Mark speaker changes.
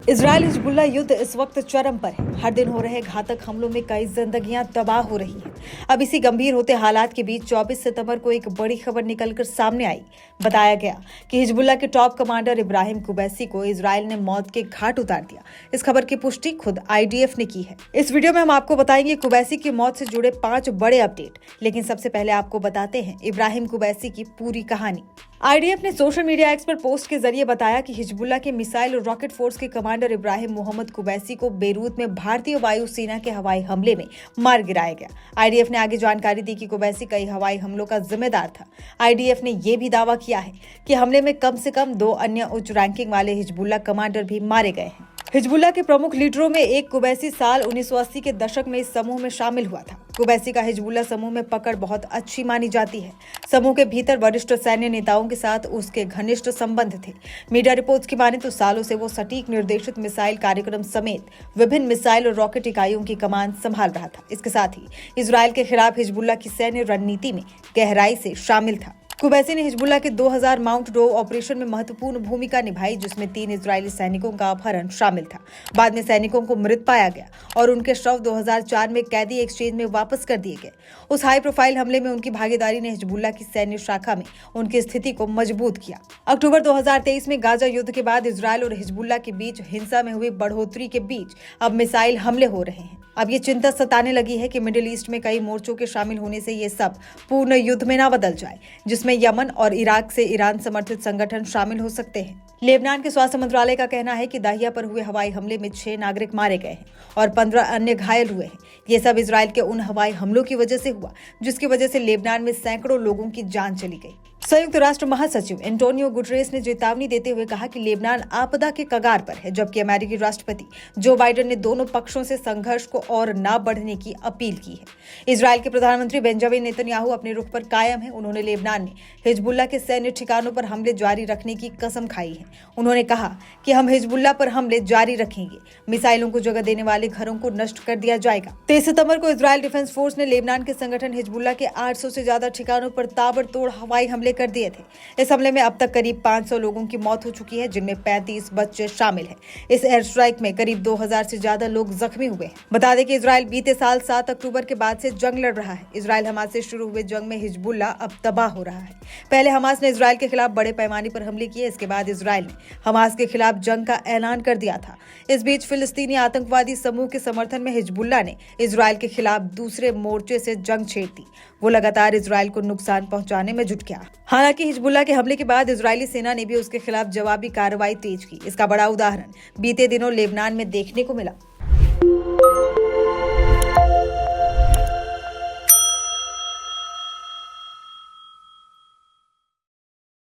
Speaker 1: Israel Hezbollah युद्ध इस वक्त चरम पर है। हर दिन हो रहे घातक हमलों में कई जिंदगियां तबाह हो रही हैं। अब इसी गंभीर होते हालात के बीच 24 सितंबर को एक बड़ी खबर निकलकर सामने आई। बताया गया कि हिजबुल्ला के टॉप कमांडर इब्राहिम कुबैसी को इजराइल ने मौत के घाट उतार दिया। इस खबर की पुष्टि खुद IDF ने की है। इस वीडियो में हम आपको बताएंगे कुबैसी की मौत से जुड़े 5 बड़े अपडेट, लेकिन सबसे पहले आपको बताते हैं इब्राहिम कुबैसी की पूरी कहानी। IDF ने सोशल मीडिया एक्स पर पोस्ट के जरिए बताया कि हिजबुल्ला के मिसाइल और रॉकेट फोर्स के कमांडर इब्राहिम मोहम्मद कुबैसी को बेरूत में भारतीय वायुसेना के हवाई हमले में मार गिराया गया। IDF ने आगे जानकारी दी कि कुबैसी कई हवाई हमलों का जिम्मेदार था। IDF ने यह भी दावा किया है कि हमले में कम से कम 2 अन्य उच्च रैंकिंग वाले हिजबुल्ला कमांडर भी मारे गए हैं। हिजबुल्ला के प्रमुख लीडरों में एक कुबैसी साल 1980 के दशक में इस समूह में शामिल हुआ था। कुबैसी का हिजबुल्ला समूह में पकड़ बहुत अच्छी मानी जाती है। समूह के भीतर वरिष्ठ सैन्य नेताओं के साथ उसके घनिष्ठ संबंध थे। मीडिया रिपोर्ट्स की माने तो सालों से वो सटीक निर्देशित मिसाइल कार्यक्रम समेत विभिन्न मिसाइल और रॉकेट इकाइयों की कमान संभाल रहा था। इसके साथ ही इजराइल के खिलाफ हिजबुल्ला की सैन्य रणनीति में गहराई से शामिल था। कुबैसी ने हिजबुल्ला के 2000 माउंट डो ऑपरेशन में महत्वपूर्ण भूमिका निभाई, जिसमें 3 इजरायली सैनिकों का अपहरण शामिल था। बाद में सैनिकों को मृत पाया गया और उनके शव 2004 में कैदी एक्सचेंज में वापस कर दिए गए। उस हाई प्रोफाइल हमले में उनकी भागीदारी ने हिजबुल्ला की सैन्य शाखा में उनकी स्थिति को मजबूत किया। अक्टूबर 2023 में गाजा युद्ध के बाद इजरायल और हिजबुल्ला के बीच हिंसा में हुई बढ़ोतरी के बीच अब मिसाइल हमले हो रहे हैं। अब ये चिंता सताने लगी है कि मिडिल ईस्ट में कई मोर्चों के शामिल होने से ये सब पूर्ण युद्ध में न बदल जाए, जिसमें यमन और इराक से ईरान समर्थित संगठन शामिल हो सकते हैं। लेबनान के स्वास्थ्य मंत्रालय का कहना है कि दाहिया पर हुए हवाई हमले में 6 नागरिक मारे गए हैं और 15 अन्य घायल हुए हैं। ये सब इजराइल के उन हवाई हमलों की वजह से हुआ जिसकी वजह से लेबनान में सैकड़ों लोगों की जान चली गई। संयुक्त राष्ट्र महासचिव एंटोनियो गुटरेस ने चेतावनी देते हुए कहा कि लेबनान आपदा के कगार पर है, जबकि अमेरिकी राष्ट्रपति जो बाइडेन ने दोनों पक्षों से संघर्ष को और न बढ़ने की अपील की है। इजराइल के प्रधानमंत्री बेंजामिन नेतन्याहू अपने रुख पर कायम है। उन्होंने लेबनान में हिजबुल्ला के सैन्य ठिकानों पर हमले जारी रखने की कसम खाई है। उन्होंने कहा कि हम हिजबुल्ला पर हमले जारी रखेंगे, मिसाइलों को जगह देने वाले घरों को नष्ट कर दिया जाएगा। 23 सितंबर को इजराइल डिफेंस फोर्स ने लेबनान के संगठन हिजबुल्ला के 800 से ज्यादा ठिकानों पर ताबड़तोड़ हवाई हमले कर दिए थे। इस हमले में अब तक करीब 500 लोगों की मौत हो चुकी है, जिनमें 35 बच्चे शामिल हैं। इस एयर स्ट्राइक में करीब 2000 से ज्यादा लोग जख्मी हुए हैं। बता दें कि इजराइल बीते साल 7 अक्टूबर के बाद से जंग लड़ रहा है। इजराइल हमास से शुरू हुए जंग में हिजबुल्ला अब तबाह हो रहा है। पहले हमास ने इजराइल के खिलाफ बड़े पैमाने पर हमले किए, इसके बाद इजराइल ने हमास के खिलाफ जंग का ऐलान कर दिया था। इस बीच फिलिस्तीनी आतंकवादी समूह के समर्थन में हिजबुल्ला ने इजराइल के खिलाफ दूसरे मोर्चे से जंग छेड़ दी। वो लगातार इजराइल को नुकसान पहुंचाने में जुट गया। हालांकि हिजबुल्ला के हमले के बाद इजरायली सेना ने भी उसके खिलाफ जवाबी कार्रवाई तेज की। इसका बड़ा उदाहरण बीते दिनों लेबनान में देखने को मिला।